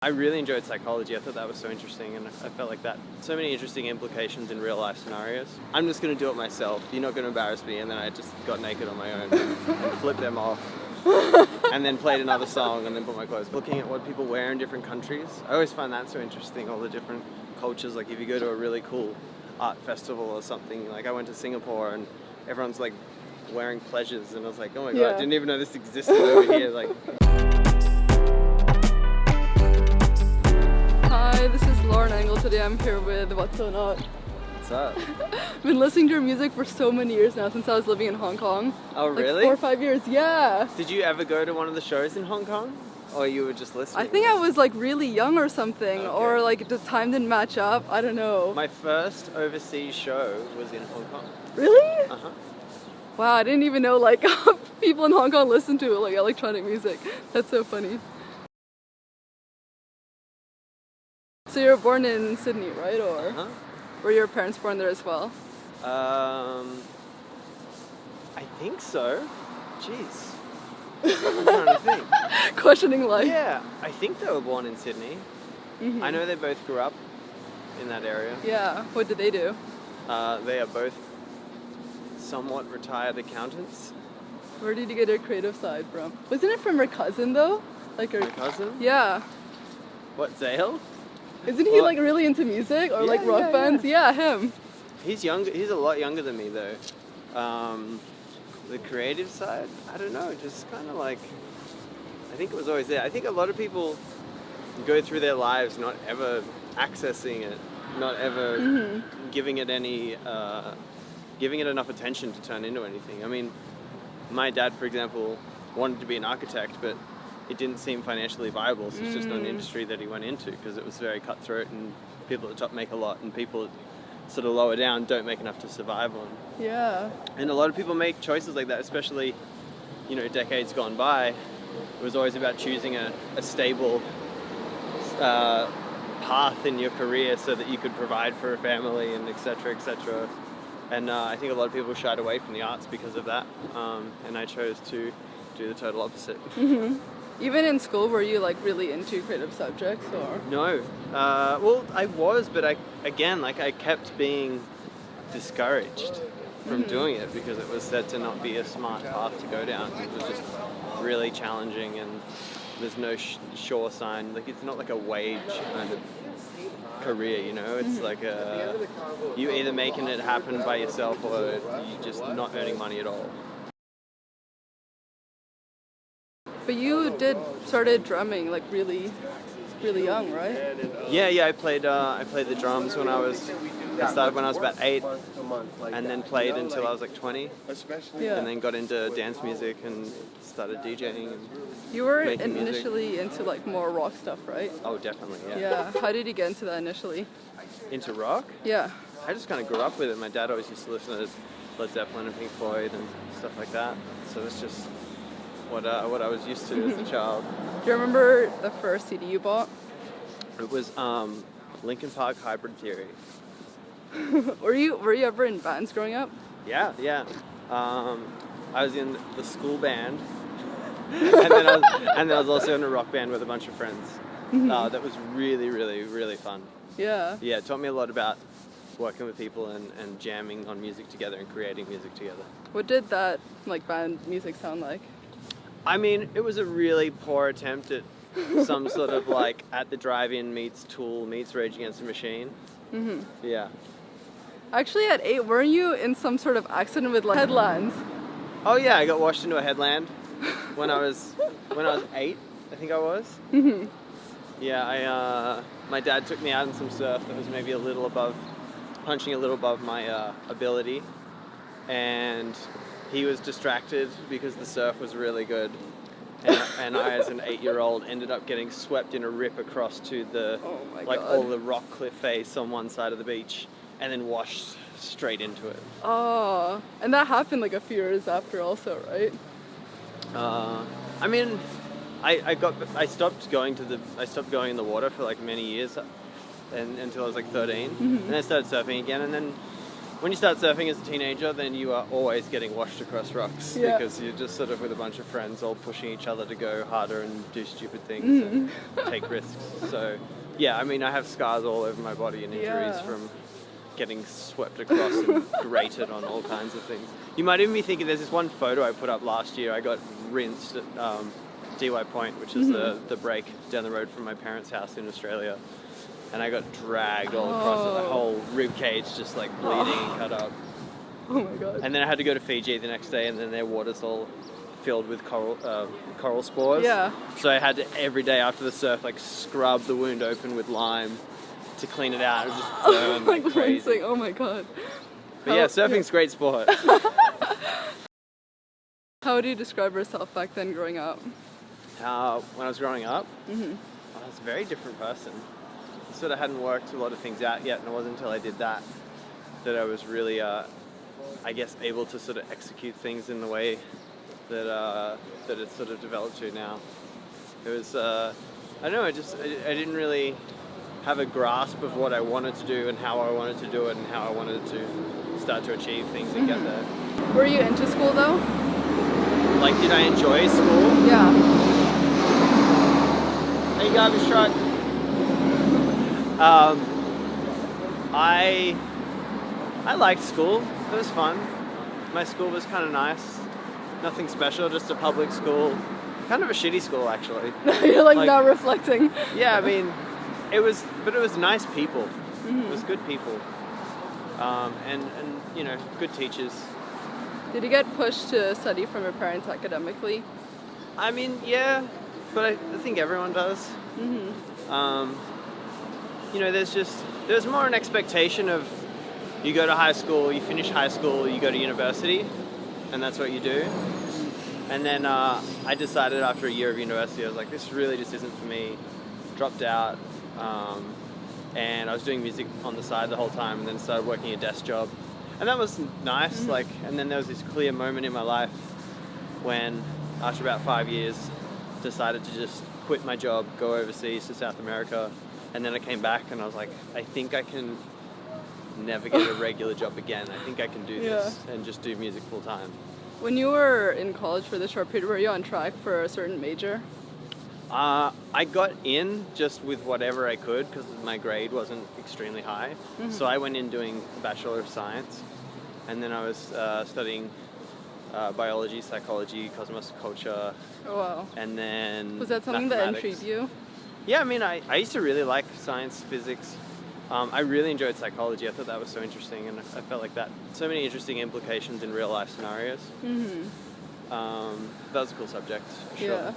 I really enjoyed psychology. I thought that was so interesting, and I felt like that so many interesting implications in real life scenarios. I'm just going to do it myself. You're not going to embarrass me. And then I just got naked on my own and flipped them off, and then played another song, and then put my clothes. Looking at what people wear in different countries, I always find that so interesting. All the different cultures. Like if you go to a really cool art festival or something, like I went to Singapore and everyone's like wearing pleasures, and I was like, oh my god, I didn't even know this existed over here. Like. Hi, this is Lauren Engel. Today I'm here with What's So Not. What's up? I've been listening to your music for so many years now, since I was living in Hong Kong. Oh really? Like 4 or 5 years, yeah. Did you ever go to one of the shows in Hong Kong? Or you were just listening? I think I was like really young or something, or like the time didn't match up, I don't know. My first overseas show was in Hong Kong. Really? Uh-huh. Wow, I didn't even know like people in Hong Kong listen to like electronic music. That's so funny. So you were born in Sydney, right? Or were your parents born there as well? I think so. Jeez. I'm trying to think. Questioning life. Yeah, I think they were born in Sydney. Mm-hmm. I know they both grew up in that area. Yeah, what did they do? They are both somewhat retired accountants. Where did you get your creative side from? Wasn't it from your cousin though? Like your My cousin? Yeah. What, Zale? Isn't he like really into music or like rock bands? Yeah, him. He's younger. He's a lot younger than me though. The creative side, I don't know, just kind of like, I think it was always there. I think a lot of people go through their lives not ever accessing it, not ever giving it any, giving it enough attention to turn into anything. I mean, my dad, for example, wanted to be an architect, but it didn't seem financially viable, so it's just not an industry that he went into because it was very cutthroat and people at the top make a lot and people sort of lower down don't make enough to survive on. Yeah. And a lot of people make choices like that, especially, you know, decades gone by. It was always about choosing a stable path in your career so that you could provide for a family and et cetera, et cetera. And I think a lot of people shied away from the arts because of that. And I chose to do the total opposite. Even in school, were you like really into creative subjects or? No. Well, I was, but I kept being discouraged from doing it because it was said to not be a smart path to go down. It was just really challenging and there's no sure sign. Like it's not like a wage kind of career, you know? It's like you either making it happen by yourself or you just not earning money at all. But you started drumming like really young, right? Yeah. I played the drums when I started when I was about 8, and then played until I was like 20, and then got into dance music and started DJing. And you were making initially music. into like more rock stuff, right? Oh, definitely, yeah. Yeah. How did you get into that initially? Into rock? Yeah. I just kind of grew up with it. My dad always used to listen to Led Zeppelin and Pink Floyd and stuff like that. So it's just what I was used to as a child. Do you remember the first CD you bought? It was Linkin Park Hybrid Theory. Were you ever in bands growing up? Yeah. I was in the school band, and then I was also in a rock band with a bunch of friends. That was really, really, really fun. Yeah. Yeah, it taught me a lot about working with people and jamming on music together and creating music together. What did that like band music sound like? I mean, it was a really poor attempt at some sort of like At the Drive-In meets Tool meets Rage Against the Machine. Yeah. Actually, at 8, weren't you in some sort of accident with like headlands? Oh yeah, I got washed into a headland when I was 8, I think I was. Yeah, my dad took me out in some surf that was maybe punching a little above my ability, and he was distracted because the surf was really good. And I, as an 8-year-old, ended up getting swept in a rip across to all the rock cliff face on one side of the beach, and then washed straight into it. Oh, and that happened like a few years after, also, right? I mean, I stopped going in the water for like many years, until I was like 13, and then I started surfing again, and then when you start surfing as a teenager, then you are always getting washed across rocks Yeah. because you're just sort of with a bunch of friends all pushing each other to go harder and do stupid things and take risks. So, yeah, I mean, I have scars all over my body and injuries Yeah. from getting swept across and grated on all kinds of things. You might even be thinking there's this one photo I put up last year. I got rinsed at DY Point, which is the break down the road from my parents' house in Australia. And I got dragged all across it, the whole rib cage just like bleeding and cut up. Oh my god. And then I had to go to Fiji the next day, and then their water's all filled with coral spores. Yeah. So I had to every day after the surf like scrub the wound open with lime to clean it out. It was just burned like crazy. rinsing. Oh my god. But yeah, surfing's great sport. How would you describe yourself back then growing up? When I was growing up, I was a very different person. I sort of hadn't worked a lot of things out yet, and it wasn't until I did that I was really, I guess, able to sort of execute things in the way that it's sort of developed to now. It was, I don't know, I didn't really have a grasp of what I wanted to do and how I wanted to do it and how I wanted to start to achieve things and get there. Were you into school though? Like, did I enjoy school? Yeah. Hey, garbage truck. I liked school. It was fun. My school was kind of nice. Nothing special, just a public school. Kind of a shitty school, actually. You're like not reflecting. Yeah, I mean, it was nice people. It was good people. And you know, good teachers. Did you get pushed to study from your parents academically? I mean, yeah, but I think everyone does. You know, there's more an expectation of you go to high school, you finish high school, you go to university, and that's what you do. And then I decided after a year of university, I was like, this really just isn't for me. Dropped out, and I was doing music on the side the whole time, and then started working a desk job. And that was nice, like, and then there was this clear moment in my life when, after about 5 years, decided to just quit my job, go overseas to South America, and then I came back and I was like, I think I can never get a regular job again. I think I can do this and just do music full time. When you were in college for the short period, were you on track for a certain major? I got in just with whatever I could because my grade wasn't extremely high. So I went in doing a Bachelor of Science, and then I was studying biology, psychology, cosmos culture. Oh wow. And then Was that something that mathematics. intrigued you? Yeah, I mean, I used to really like science, physics. I really enjoyed psychology. I thought that was so interesting, and I felt like that so many interesting implications in real life scenarios. That was a cool subject, for sure. Yeah.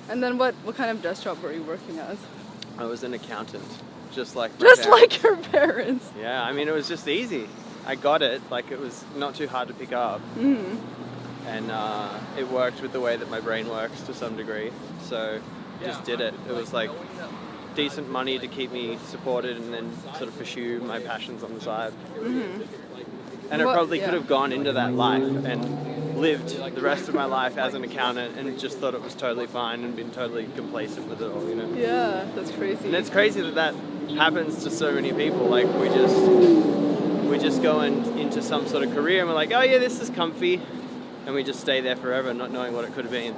And then what kind of desk job were you working as? I was an accountant, just like my Just parents. like your parents. Yeah, I mean, it was just easy. I got it, like it was not too hard to pick up. And it worked with the way that my brain works to some degree. So just did it. It was like decent money to keep me supported and then sort of pursue my passions on the side. And I probably could have gone into that life and lived the rest of my life as an accountant and just thought it was totally fine and been totally complacent with it all, you know? Yeah, that's crazy. And it's crazy that happens to so many people. Like we just go into some sort of career and we're like, oh yeah, this is comfy. And we just stay there forever not knowing what it could have been.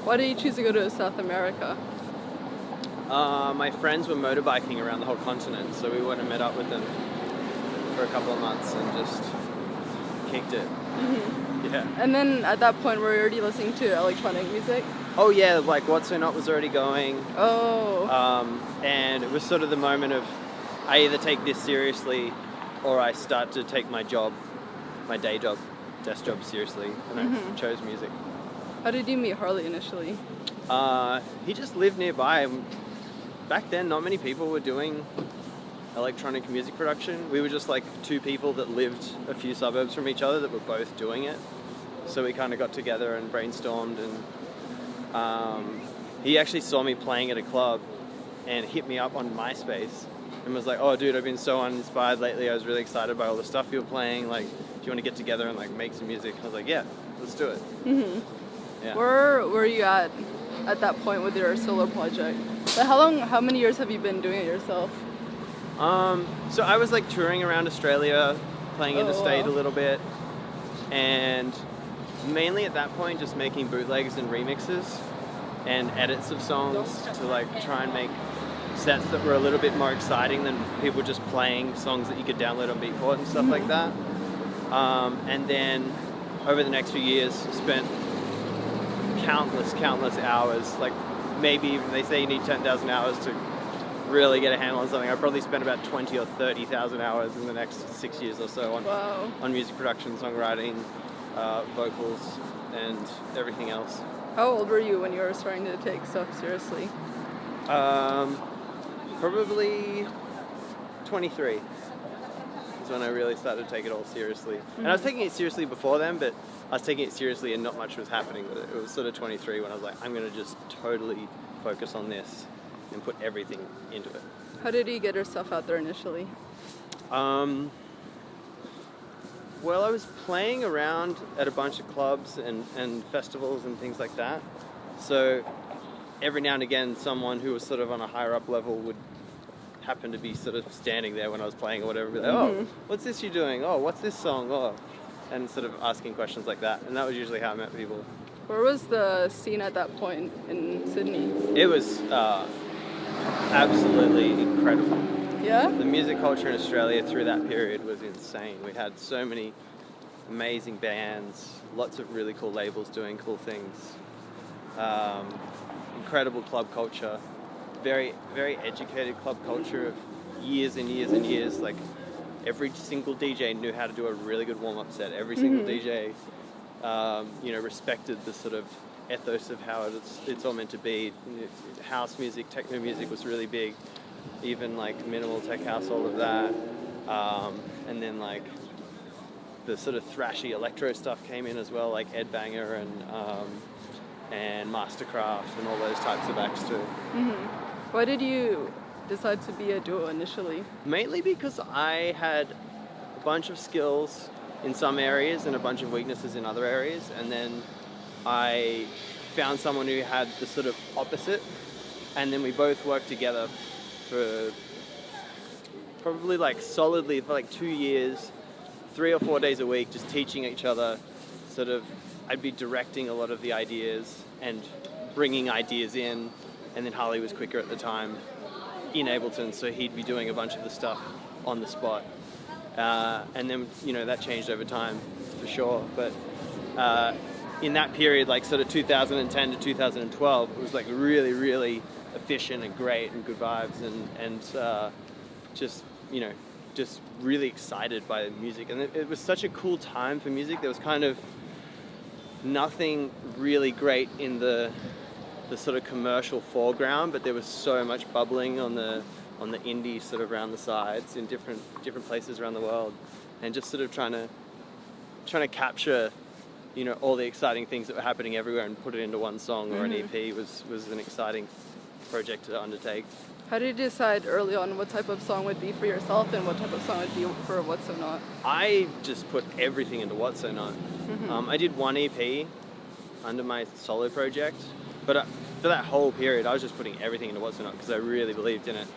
Why did you choose to go to South America? My friends were motorbiking around the whole continent, so we went and met up with them for a couple of months and just kicked it. Yeah. And then at that point, were you already listening to electronic music? Oh yeah, like What's So Not was already going. Oh. And it was sort of the moment of I either take this seriously or I start to take my job, my day job, desk job seriously, and I chose music. How did you meet Harley initially? He just lived nearby. Back then, not many people were doing electronic music production. We were just like two people that lived a few suburbs from each other that were both doing it. So we kind of got together and brainstormed, and he actually saw me playing at a club and hit me up on MySpace and was like, oh dude, I've been so uninspired lately. I was really excited by all the stuff you were playing. Like, do you want to get together and like make some music? I was like, yeah, let's do it. Yeah. Where were you at that point with your solo project? Like how many years have you been doing it yourself? So I was like touring around Australia, playing interstate a little bit, and mainly at that point just making bootlegs and remixes and edits of songs to like try and make sets that were a little bit more exciting than people just playing songs that you could download on Beatport and stuff like that. And then over the next few years spent countless hours, like maybe even they say you need 10,000 hours to really get a handle on something. I probably spent about 20 or 30,000 hours in the next 6 years or so on music production, songwriting, vocals, and everything else. How old were you when you were starting to take stuff seriously? Probably 23 is when I really started to take it all seriously. And I was taking it seriously before then, but I was taking it seriously and not much was happening with it. It was sort of 23 when I was like, I'm going to just totally focus on this and put everything into it. How did you get your stuff out there initially? Well, I was playing around at a bunch of clubs and festivals and things like that. So every now and again, someone who was sort of on a higher up level would happen to be sort of standing there when I was playing or whatever. Like, oh, what's this you're doing? Oh, what's this song? Oh, and sort of asking questions like that. And that was usually how I met people. Where was the scene at that point in Sydney? It was absolutely incredible. Yeah? The music culture in Australia through that period was insane. We had so many amazing bands, lots of really cool labels doing cool things, incredible club culture, very, very educated club culture of years and years and years. Like every single DJ knew how to do a really good warm-up set. Every single DJ, respected the sort of ethos of how it's all meant to be. House music, techno music was really big. Even like minimal tech house, all of that, and then like the sort of thrashy electro stuff came in as well, like Ed Banger and Mastercraft and all those types of acts too. Why did you decide to be a duo initially? Mainly because I had a bunch of skills in some areas and a bunch of weaknesses in other areas, and then I found someone who had the sort of opposite, and then we both worked together for probably like solidly for like 2 years, 3 or 4 days a week, just teaching each other. Sort of, I'd be directing a lot of the ideas and bringing ideas in, and then Harley was quicker at the time in Ableton, so he'd be doing a bunch of the stuff on the spot. And then, that changed over time for sure. But in that period, like sort of 2010 to 2012, it was like really, really efficient and great and good vibes and just really excited by the music. And it was such a cool time for music. There was kind of nothing really great in the sort of commercial foreground, but there was so much bubbling on the indie sort of around the sides in different places around the world, and just sort of trying to capture all the exciting things that were happening everywhere and put it into one song or an EP was an exciting project to undertake. How did you decide early on what type of song would be for yourself and what type of song would be for What's So Not? I just put everything into What's So Not. I did one EP under my solo project, but for that whole period I was just putting everything into What's So Not because I really believed in it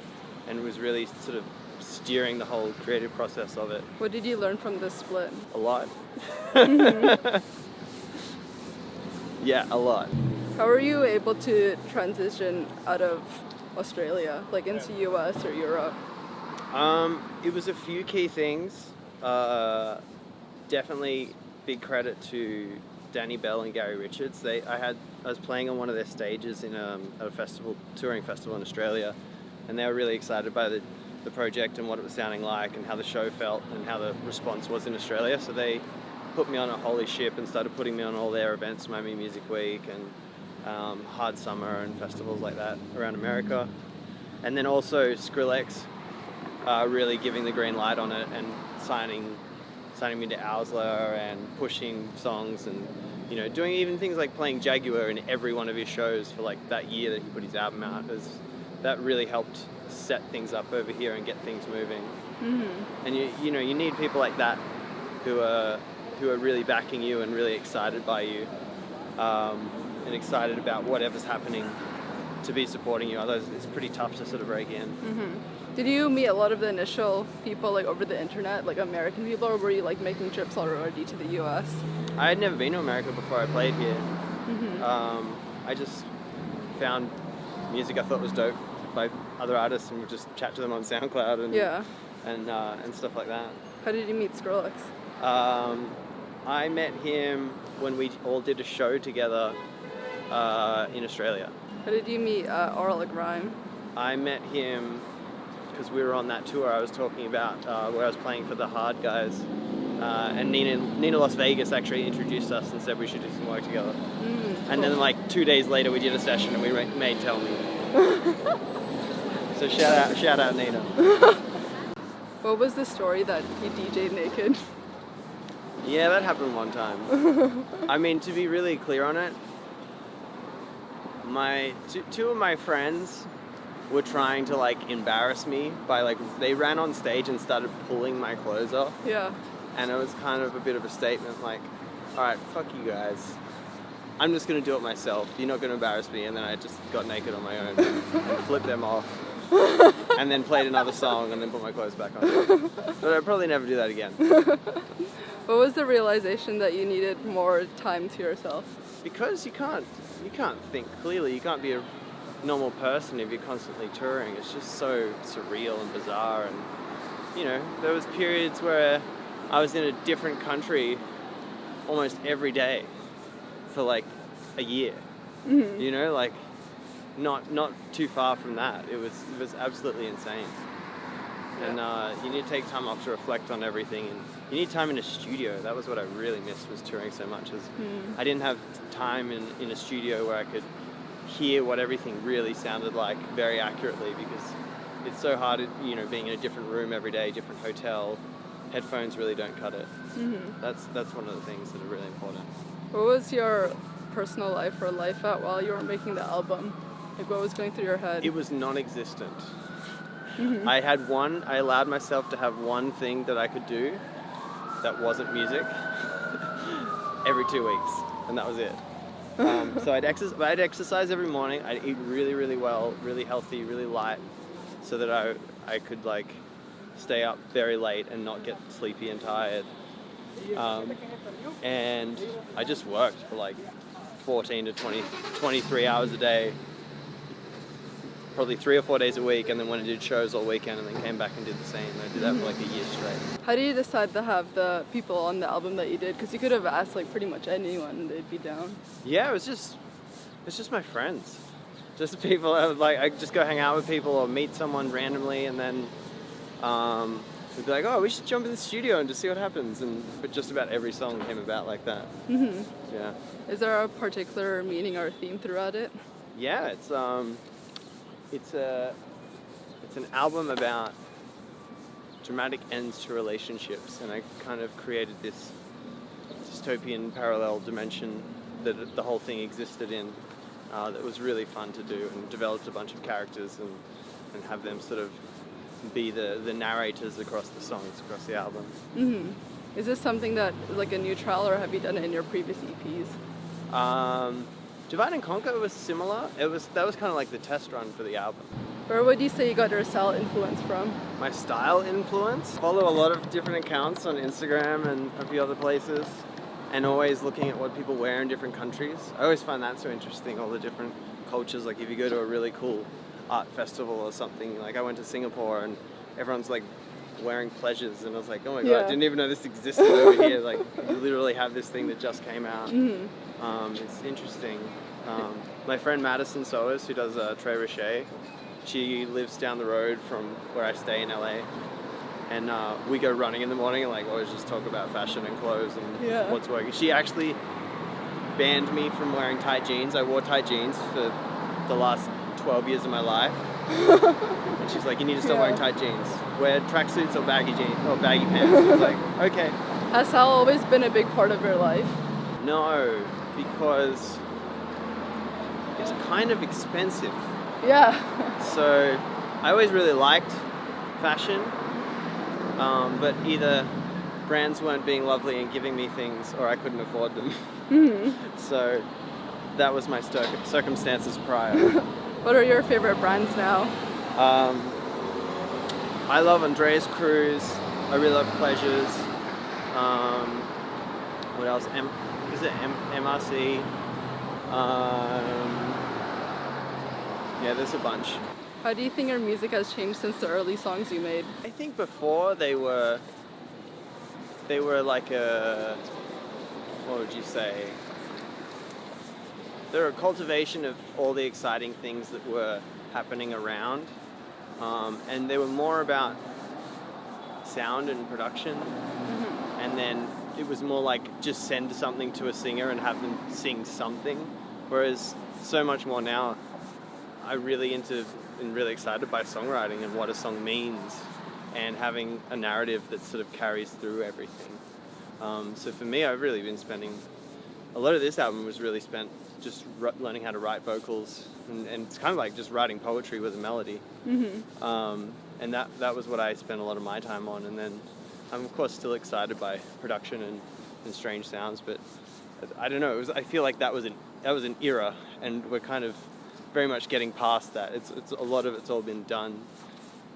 and was really sort of steering the whole creative process of it. What did you learn from this split? A lot. Yeah, a lot. How were you able to transition out of Australia, like into US or Europe? It was a few key things. Definitely big credit to Danny Bell and Gary Richards. I was playing on one of their stages in a touring festival in Australia, and they were really excited by the project and what it was sounding like and how the show felt and how the response was in Australia. So they put me on a holy ship and started putting me on all their events, Miami Music Week and Hard Summer and festivals like that around America. And then also Skrillex really giving the green light on it and signing me to Owsler and pushing songs and doing even things like playing Jaguar in every one of his shows for like that year that he put his album out. That really helped set things up over here and get things moving. And you need people like that who are really backing you and really excited by you and excited about whatever's happening to be supporting you. Otherwise, it's pretty tough to sort of break in. Did you meet a lot of the initial people like over the internet, like American people, or were you like making trips already to the US? I had never been to America before I played here. I just found music I thought was dope by other artists and would just chat to them on SoundCloud and stuff like that. How did you meet Skrillex? I met him when we all did a show together in Australia. How did you meet Oral Grime? I met him because we were on that tour I was talking about where I was playing for the Hard guys. And Nina Las Vegas actually introduced us and said we should do some work together. And then like 2 days later we did a session and we made Tell Me. So shout out Nina. What was the story that you DJ'd naked? Yeah, that happened one time. I mean, to be really clear on it, two of my friends were trying to like embarrass me by like, they ran on stage and started pulling my clothes off. Yeah. And it was kind of a bit of a statement like, all right, fuck you guys. I'm just going to do it myself. You're not going to embarrass me. And then I just got naked on my own and flipped them off. And then played another song and then put my clothes back on. But I'd probably never do that again. What was the realization that you needed more time to yourself? Because you can't think clearly. You can't be a normal person if you're constantly touring. It's just so surreal and bizarre. And, you know, there was periods where I was in a different country almost every day for like a year. You know, like not too far from that. It was absolutely insane. And you need to take time off to reflect on everything, and you need time in a studio. That was what I really missed, was touring so much. I didn't have time in a studio where I could hear what everything really sounded like very accurately, because it's so hard, you know, being in a different room every day, different hotel. Headphones really don't cut it. That's one of the things that are really important. What was your personal life or life at while you were making the album? Like, what was going through your head? It was non-existent. I allowed myself to have one thing that I could do that wasn't music every 2 weeks, and that was it. So I'd exercise every morning. I'd eat really, really well, really healthy, really light, so that I could like stay up very late and not get sleepy and tired. And I just worked for like 14 to 23 hours a day, probably 3 or 4 days a week, and then when I did shows all weekend and then came back and did the same. And I did that for like a year straight. How did you decide to have the people on the album that you did? Because you could have asked like pretty much anyone and they'd be down. Yeah, it's just my friends. Just people I just go hang out with people or meet someone randomly, and then we'd be like, oh, we should jump in the studio and just see what happens. But just about every song came about like that. Yeah. Is there a particular meaning or theme throughout it? Yeah, it's an album about dramatic ends to relationships, and I kind of created this dystopian parallel dimension that the whole thing existed in. That was really fun to do, and developed a bunch of characters and have them sort of be the narrators across the songs, across the album. Is this something that is like a new trial, or have you done it in your previous EPs? Divide and Conquer was similar. That was kind of like the test run for the album. Where would you say you got your style influence from? My style influence? Follow a lot of different accounts on Instagram and a few other places, and always looking at what people wear in different countries. I always find that so interesting, all the different cultures. Like if you go to a really cool art festival or something, like I went to Singapore and everyone's like wearing pleasures, and I was like, oh my god, I didn't even know this existed over here. Like you literally have this thing that just came out. It's interesting. My friend Madison Soers, who does Très Riche, she lives down the road from where I stay in LA, and we go running in the morning and like always just talk about fashion and clothes and what's working. She actually banned me from wearing tight jeans. I wore tight jeans for the last 12 years of my life. And she's like, you need to stop wearing tight jeans. Wear tracksuits or baggy jeans or baggy pants. I was like, okay. Has style always been a big part of your life? No, because it's kind of expensive. Yeah. So I always really liked fashion, but either brands weren't being lovely and giving me things, or I couldn't afford them. So that was my circumstances prior. What are your favorite brands now? I love Andreas Cruz. I really love Pleasures. What else? MRC? Yeah, there's a bunch. How do you think your music has changed since the early songs you made? I think before they were like what would you say? They were a cultivation of all the exciting things that were happening around, and they were more about sound and production, and then it was more like just send something to a singer and have them sing something, whereas so much more now I'm really into and really excited by songwriting and what a song means and having a narrative that sort of carries through everything. So for me, I've really been spending a lot of this album was really spent just learning how to write vocals, and it's kind of like just writing poetry with a melody. And that was what I spent a lot of my time on. And then I'm of course still excited by production and strange sounds, but I don't know. I feel like that was an era, and we're kind of very much getting past that. It's a lot of it's all been done,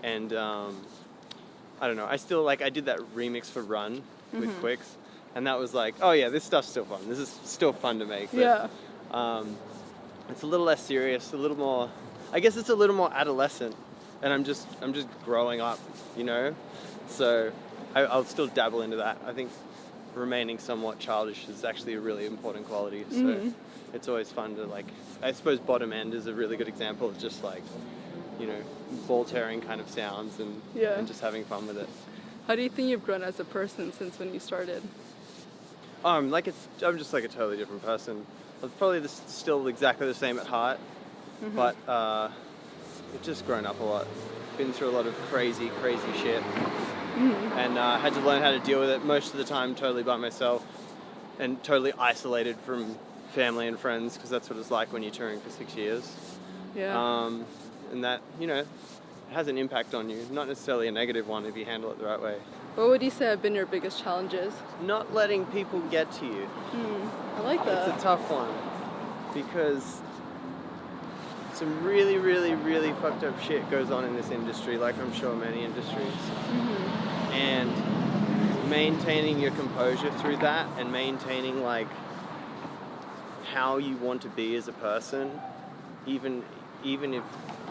and I don't know. I still I did that remix for Run with Quicks, and that was like, oh yeah, this stuff's still fun. This is still fun to make. But, Yeah. It's a little less serious, a little more. I guess it's a little more adolescent, and I'm just growing up, you know. So I'll still dabble into that. I think remaining somewhat childish is actually a really important quality. So it's always fun to I suppose Bottom End is a really good example of just ball tearing kind of sounds and just having fun with it. How do you think you've grown as a person since when you started? I'm just like a totally different person. I'm probably still exactly the same at heart, but I've just grown up a lot. Been through a lot of crazy shit, and had to learn how to deal with it most of the time totally by myself, and totally isolated from family and friends, because that's what it's like when you're touring for 6 years. Yeah. And that, it has an impact on you, not necessarily a negative one if you handle it the right way. What would you say have been your biggest challenges? Not letting people get to you. I like that. It's a tough one, because some really, really, really fucked up shit goes on in this industry, like I'm sure many industries. And maintaining your composure through that, and maintaining how you want to be as a person, even if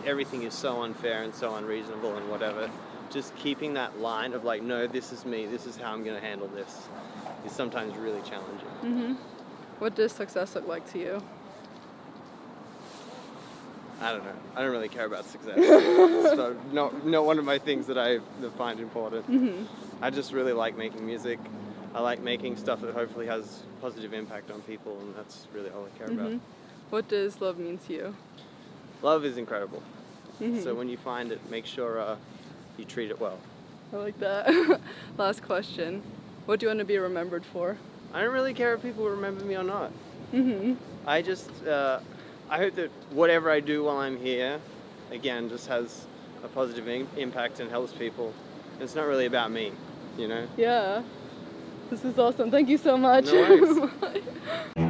everything is so unfair and so unreasonable and whatever, just keeping that line of no, this is me, this is how I'm going to handle this, is sometimes really challenging. What does success look like to you? I don't know. I don't really care about success. So not one of my things that I find important. I just really like making music. I like making stuff that hopefully has positive impact on people, and that's really all I care about. What does love mean to you? Love is incredible. So when you find it, make sure you treat it well. I like that. Last question. What do you want to be remembered for? I don't really care if people remember me or not. I just, I hope that whatever I do while I'm here, again, just has a positive impact and helps people. It's not really about me, Yeah. This is awesome. Thank you so much. No worries. Bye.